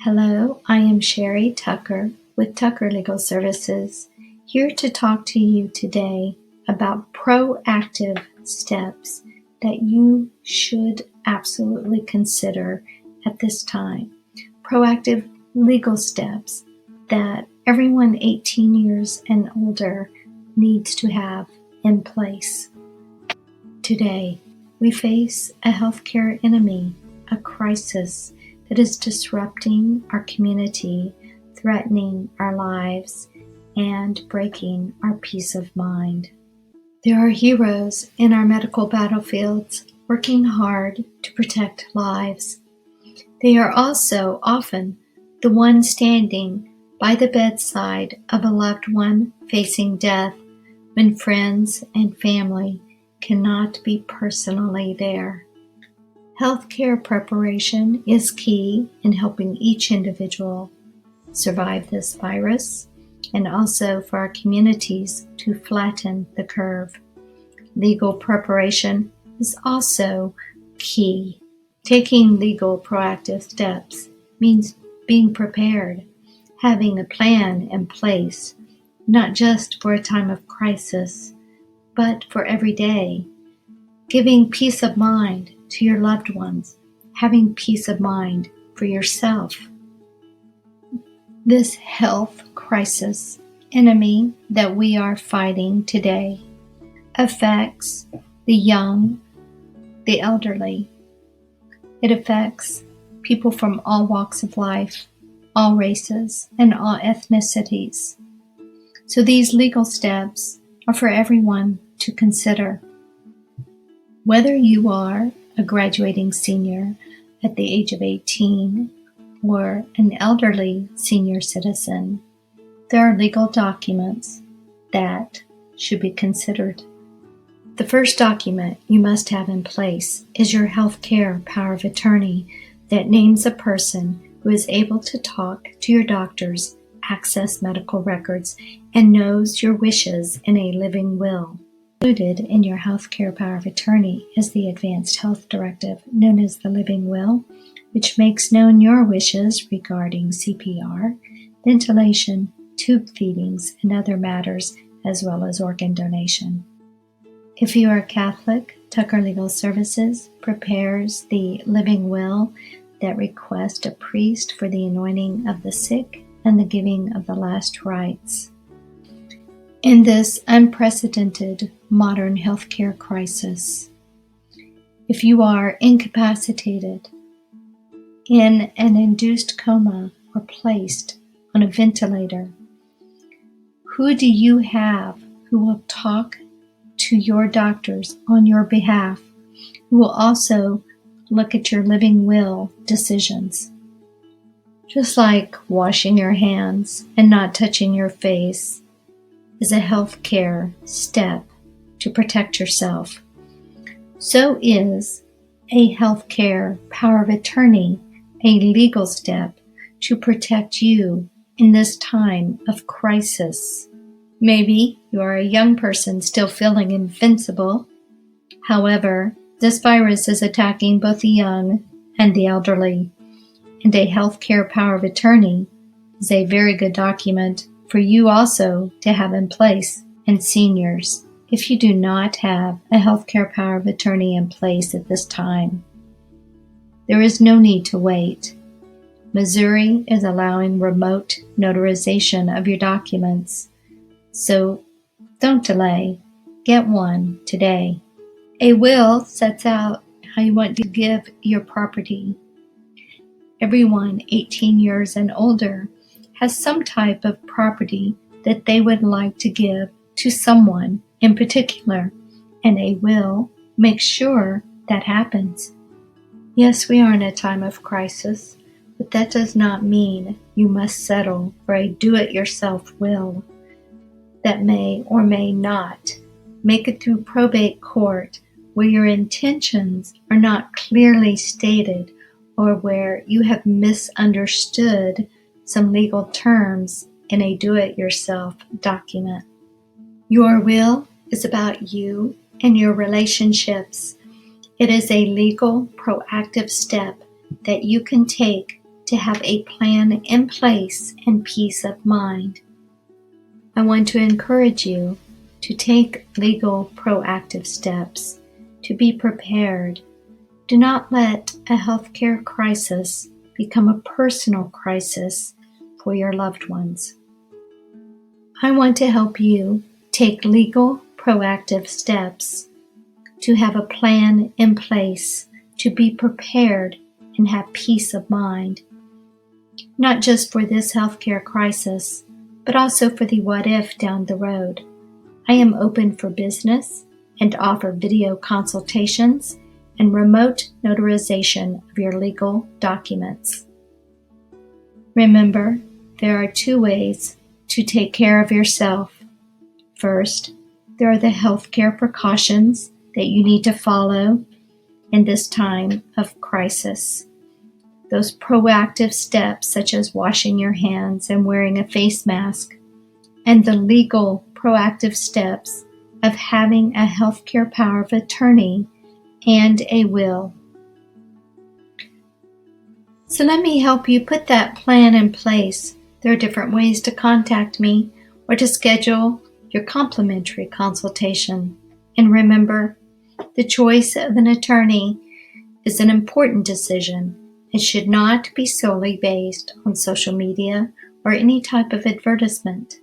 Hello, I am Sherry Tucker with Tucker Legal Services, here to talk to you today about proactive steps that you should absolutely consider at this time. Proactive legal steps that everyone 18 years and older needs to have in place. Today, we face a healthcare enemy, a crisis that is disrupting our community, threatening our lives, and breaking our peace of mind. There are heroes in our medical battlefields working hard to protect lives. They are also often the ones standing by the bedside of a loved one facing death when friends and family cannot be personally there. Healthcare preparation is key in helping each individual survive this virus and also for our communities to flatten the curve. Legal preparation is also key. Taking legal proactive steps means being prepared, having a plan in place, not just for a time of crisis, but for every day, giving peace of mind to your loved ones, having peace of mind for yourself. This health crisis enemy that we are fighting today affects the young, the elderly. It affects people from all walks of life, all races, and all ethnicities. So these legal steps are for everyone to consider. Whether you are a graduating senior at the age of 18 or an elderly senior citizen, there are legal documents that should be considered. The first document you must have in place is your healthcare power of attorney that names a person who is able to talk to your doctors, access medical records, and knows your wishes in a living will. Included in your healthcare power of attorney is the Advanced Health Directive, known as the Living Will, which makes known your wishes regarding CPR, ventilation, tube feedings, and other matters, as well as organ donation. If you are Catholic, Tucker Legal Services prepares the Living Will that requests a priest for the anointing of the sick and the giving of the last rites. In this unprecedented modern healthcare crisis, if you are incapacitated, in an induced coma, or placed on a ventilator, who do you have who will talk to your doctors on your behalf, who will also look at your living will decisions? Just like washing your hands and not touching your face is a healthcare step to protect yourself, so is a healthcare power of attorney a legal step to protect you in this time of crisis. Maybe you are a young person still feeling invincible. However, this virus is attacking both the young and the elderly, and a healthcare power of attorney is a very good document for you also to have in place. And seniors, if you do not have a healthcare power of attorney in place at this time, there is no need to wait. Missouri is allowing remote notarization of your documents, so don't delay. Get one today. A will sets out how you want to give your property. Everyone 18 years and older has some type of property that they would like to give to someone in particular, and a will makes sure that happens. Yes, we are in a time of crisis, but that does not mean you must settle for a do-it-yourself will that may or may not make it through probate court, where your intentions are not clearly stated or where you have misunderstood some legal terms in a do-it-yourself document. Your will is about you and your relationships. It is a legal, proactive step that you can take to have a plan in place and peace of mind. I want to encourage you to take legal proactive steps to be prepared. Do not let a healthcare crisis become a personal crisis for your loved ones. I want to help you take legal proactive steps to have a plan in place to be prepared and have peace of mind, not just for this healthcare crisis, but also for the what if down the road. I am open for business and offer video consultations and remote notarization of your legal documents. Remember, there are 2 ways to take care of yourself. First, there are the healthcare precautions that you need to follow in this time of crisis. Those proactive steps such as washing your hands and wearing a face mask, and the legal proactive steps of having a healthcare power of attorney and a will. So let me help you put that plan in place. There are different ways to contact me or to schedule your complimentary consultation. And remember, the choice of an attorney is an important decision. It should not be solely based on social media or any type of advertisement.